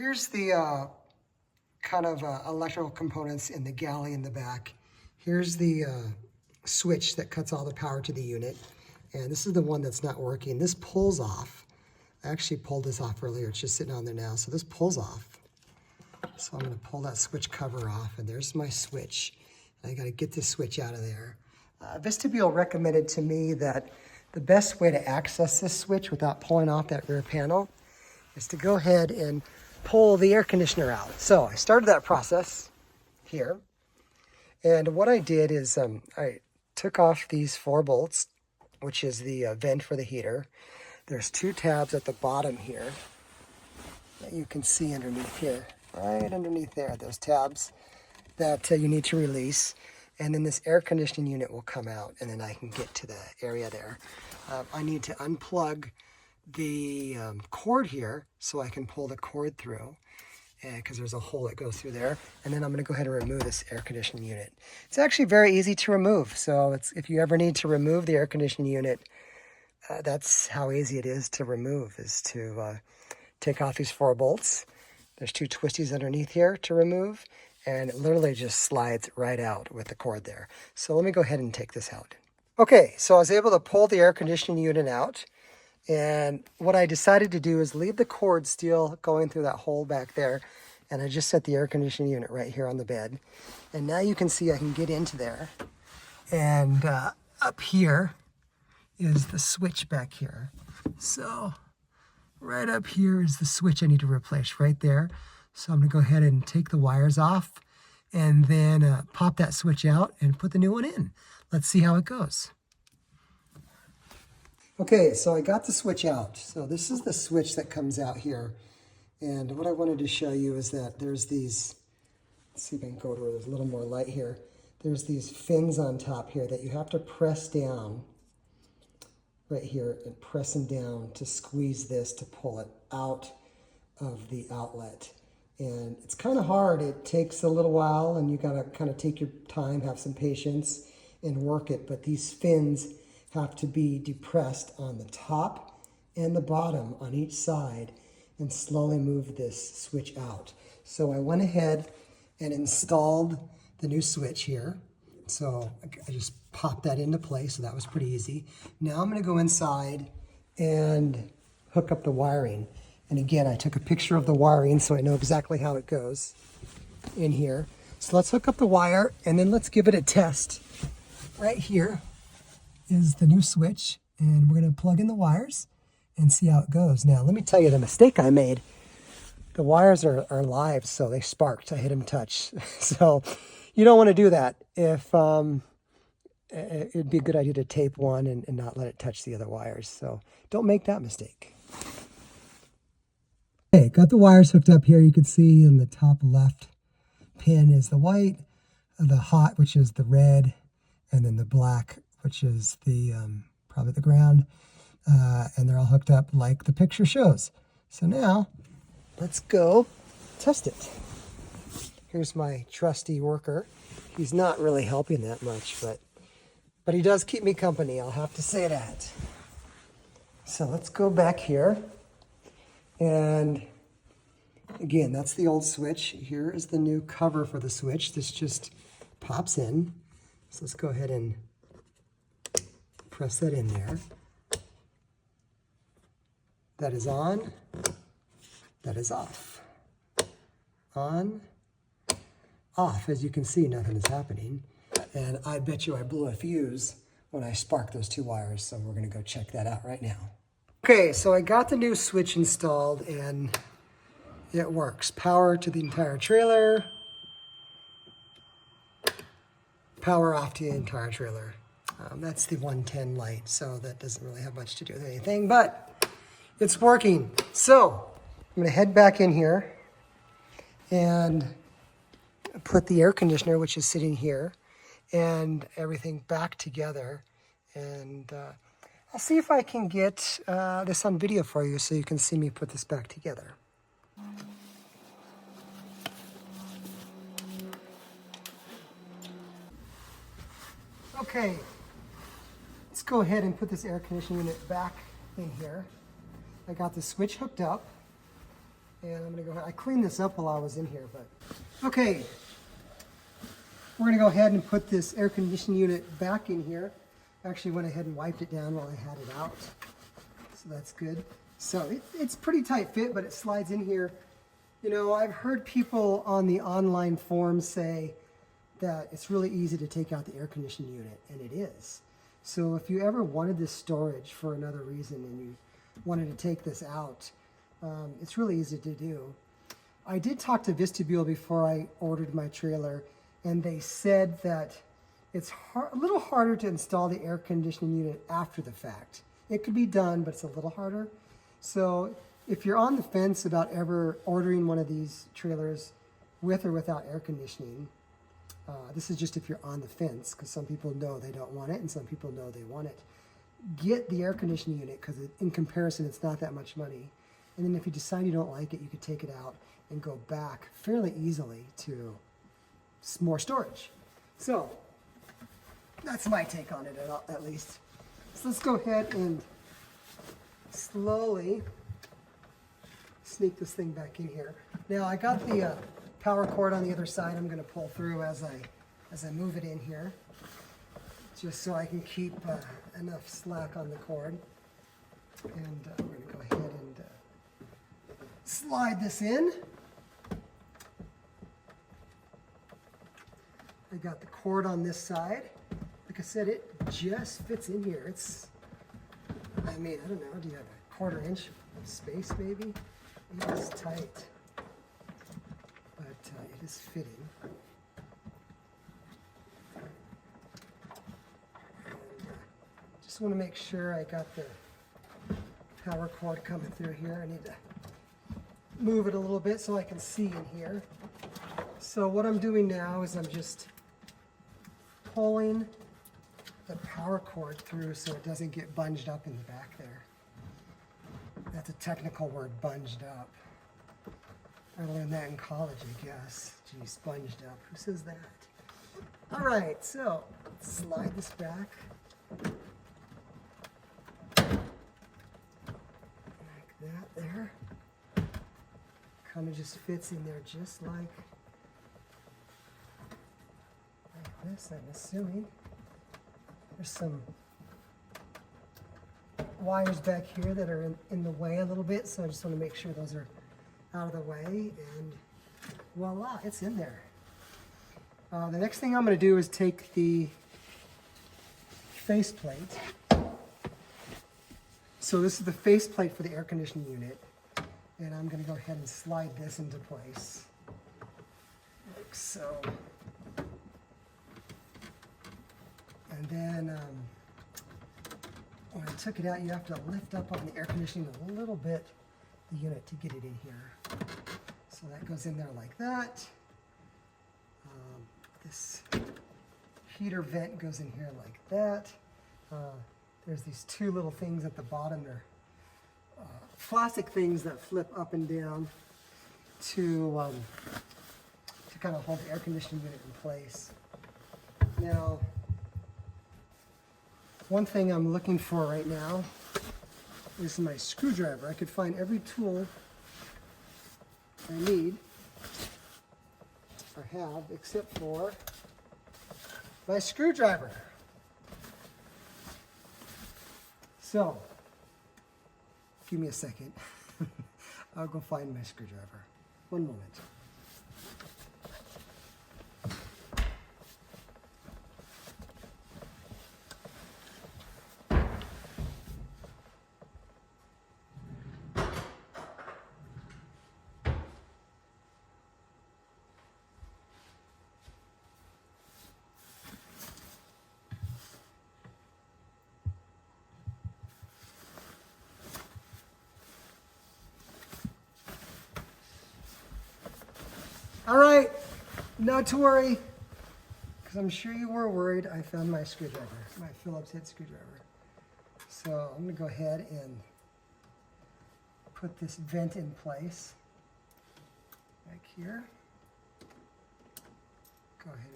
Here's the kind of electrical components in the galley in the back. Here's the switch that cuts all the power to the unit. And this is the one that's not working. This pulls off. I actually pulled this off earlier. It's just sitting on there now. So this pulls off. So I'm going to pull that switch cover off. And there's my switch. I got to get this switch out of there. Vistabule recommended to me that the best way to access this switch without pulling off that rear panel is to go ahead and pull the air conditioner out. So I started that process here. And what I did is I took off these 4 bolts, which is the vent for the heater. There's 2 tabs at the bottom here that you can see underneath here, right underneath there, those tabs that you need to release. And then this air conditioning unit will come out, and then I can get to the area there. I need to unplug the cord here so I can pull the cord through, because there's a hole that goes through there. And then I'm going to go ahead and remove this air conditioning unit. It's actually very easy to remove. So if you ever need to remove the air conditioning unit, that's how easy it is to remove, is to take off these 4 bolts. There's 2 twisties underneath here to remove, and it literally just slides right out with the cord there. So let me go ahead and take this out. Okay, so I was able to pull the air conditioning unit out. And what I decided to do is leave the cord still going through that hole back there. And I just set the air conditioning unit right here on the bed. And now you can see I can get into there. And up here is the switch back here. So right up here is the switch I need to replace right there. So I'm going to go ahead and take the wires off and then pop that switch out and put the new one in. Let's see how it goes. Okay, so I got the switch out. So this is the switch that comes out here. And what I wanted to show you is that there's these, let's see if I can go to where there's a little more light here. There's these fins on top here that you have to press down right here and press them down to squeeze this to pull it out of the outlet. And it's kind of hard. It takes a little while, and you got to kind of take your time, have some patience, and work it. But these fins have to be depressed on the top and the bottom on each side and slowly move this switch out. So I went ahead and installed the new switch here. So I just popped that into place, so that was pretty easy. Now I'm going to go inside and hook up the wiring. And again, I took a picture of the wiring so I know exactly how it goes in here. So let's hook up the wire and then let's give it a test. Right here is the new switch, and we're going to plug in the wires and see how it goes. Now, let me tell you the mistake I made. The wires are live, so they sparked. I hit them touch. So you don't want to do that. If it'd be a good idea to tape one and not let it touch the other wires. So don't make that mistake. Okay, got the wires hooked up here. You can see in the top left pin is the white, the hot, which is the red, and then the black, which is the probably the ground. And they're all hooked up like the picture shows. So now let's go test it. Here's my trusty worker. He's not really helping that much, but he does keep me company, I'll have to say that. So let's go back here. And again, that's the old switch. Here is the new cover for the switch. This just pops in. So let's go ahead and press that in there. That is on. That is off. On. Off. As you can see, nothing is happening. And I bet you I blew a fuse when I sparked those 2 wires. So we're going to go check that out right now. Okay, so I got the new switch installed and it works. Power to the entire trailer. Power off to the entire trailer. That's the 110 light, so that doesn't really have much to do with anything, but it's working. So I'm gonna head back in here and put the air conditioner, which is sitting here, and everything back together. And I'll see if I can get this on video for you so you can see me put this back together. Okay, let's go ahead and put this air conditioning unit back in here. I got the switch hooked up, And I'm gonna go ahead, I cleaned this up while I was in here, but. Okay, we're gonna go ahead and put this air conditioning unit back in here. Actually went ahead and wiped it down while I had it out. So that's good. So it's pretty tight fit, but it slides in here. You know, I've heard people on the online forums say that it's really easy to take out the air conditioning unit, and it is. So if you ever wanted this storage for another reason and you wanted to take this out, it's really easy to do. I did talk to Vistabule before I ordered my trailer, and they said that it's a little harder to install the air conditioning unit after the fact. It could be done, but it's a little harder. So if you're on the fence about ever ordering one of these trailers with or without air conditioning, this is just if you're on the fence, because some people know they don't want it and some people know they want it. Get the air conditioning unit, because in comparison, it's not that much money. And then if you decide you don't like it, you could take it out and go back fairly easily to more storage. So that's my take on it, at least. So let's go ahead and slowly sneak this thing back in here. Now I got the power cord on the other side. I'm going to pull through as I move it in here, just so I can keep enough slack on the cord. And we're going to go ahead and slide this in. I got the cord on this side. Like I said, it just fits in here. It's, I mean, I don't know, do you have a 1/4 inch of space maybe? It is tight, but it is fitting. And, just want to make sure I got the power cord coming through here. I need to move it a little bit so I can see in here. So what I'm doing now is I'm just pulling the power cord through so it doesn't get bunged up in the back there. That's a technical word, bunged up. I learned that in college, I guess. Geez, bunged up. Who says that? All right, so slide this back. Like that there. Kind of just fits in there just like this, I'm assuming. There's some wires back here that are in the way a little bit, so I just want to make sure those are out of the way, and voila, it's in there. The next thing I'm going to do is take the faceplate. So this is the faceplate for the air conditioning unit, and I'm going to go ahead and slide this into place, like so. And then when I took it out, you have to lift up on the air conditioning a little bit, the unit, to get it in here. So that goes in there like that. This heater vent goes in here like that. There's these two little things at the bottom. They're plastic things that flip up and down to kind of hold the air conditioning unit in place. Now, one thing I'm looking for right now is my screwdriver. I could find every tool I need, or have, except for my screwdriver. So, give me a second. I'll go find my screwdriver. One moment. All right, not to worry, because I'm sure you were worried. I found my screwdriver, my Phillips head screwdriver. So I'm going to go ahead and put this vent in place, back here. Go ahead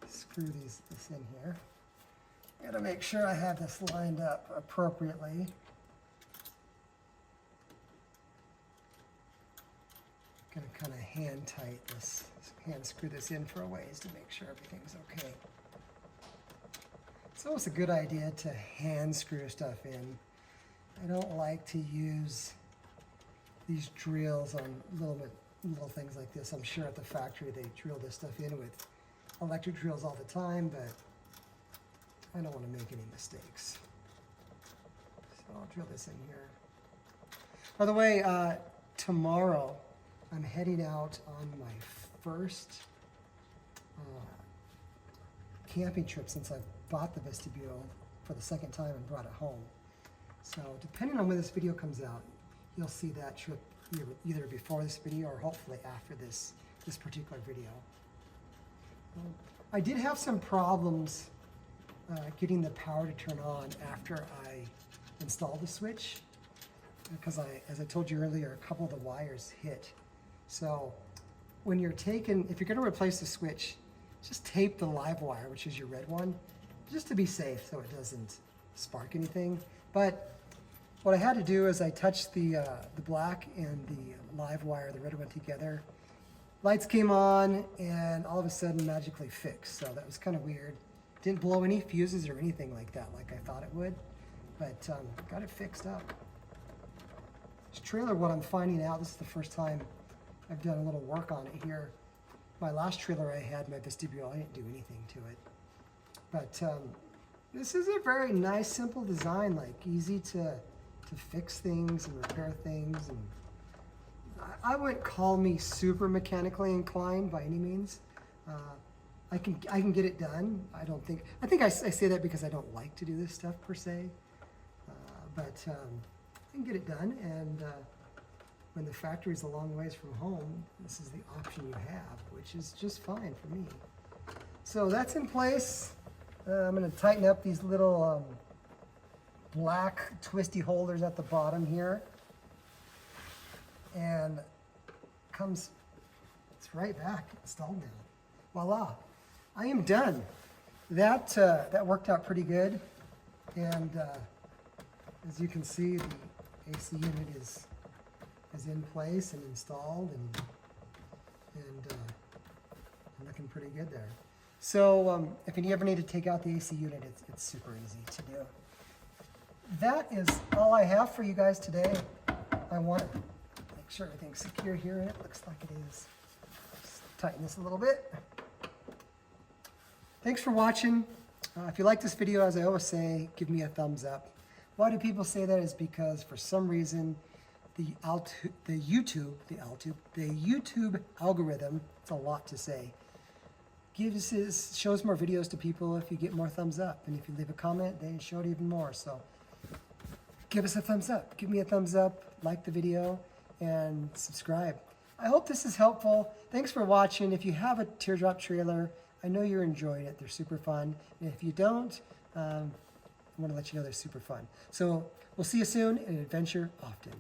and screw this in here. Got to make sure I have this lined up appropriately. Gonna kind of hand tight this, hand screw this in for a ways to make sure everything's okay. It's always a good idea to hand screw stuff in. I don't like to use these drills on little things like this. I'm sure at the factory they drill this stuff in with electric drills all the time, but I don't want to make any mistakes. So I'll drill this in here. By the way, tomorrow I'm heading out on my first camping trip since I bought the Vistabule for the second time and brought it home. So depending on when this video comes out, you'll see that trip either before this video or hopefully after this particular video. I did have some problems getting the power to turn on after I installed the switch because as I told you earlier, a couple of the wires hit. So when you're if you're going to replace the switch, just tape the live wire, which is your red one, just to be safe so it doesn't spark anything. But what I had to do is I touched the black and the live wire, the red one together. Lights came on and all of a sudden magically fixed. So that was kind of weird. Didn't blow any fuses or anything like that like I thought it would, but got it fixed up. This trailer, what I'm finding out, this is the first time I've done a little work on it here. My last trailer I had, my Vistabule, I didn't do anything to it. But this is a very nice, simple design, like easy to fix things and repair things. And I wouldn't call me super mechanically inclined by any means. I can get it done. I think I say that because I don't like to do this stuff per se. But I can get it done, and when the factory's a long ways from home, this is the option you have, which is just fine for me. So that's in place. I'm going to tighten up these little black twisty holders at the bottom here, and it's right back installed now. Voila, I am done. That worked out pretty good, and as you can see, the AC unit is in place and installed, and looking pretty good there. So if you ever need to take out the AC unit, it's super easy to do. That is all I have for you guys today. I want to make sure everything's secure here, and it looks like it is. Just tighten this a little bit. Thanks for watching. If you like this video, as I always say, give me a thumbs up. Why do people say that? Is because for some reason the YouTube algorithm, it's a lot to say, shows more videos to people if you get more thumbs up, and if you leave a comment, they show it even more. So give us a thumbs up. Give me a thumbs up, like the video, and subscribe. I hope this is helpful. Thanks for watching. If you have a teardrop trailer, I know you're enjoying it. They're super fun. And if you don't, I want to let you know they're super fun. So we'll see you soon, and adventure often.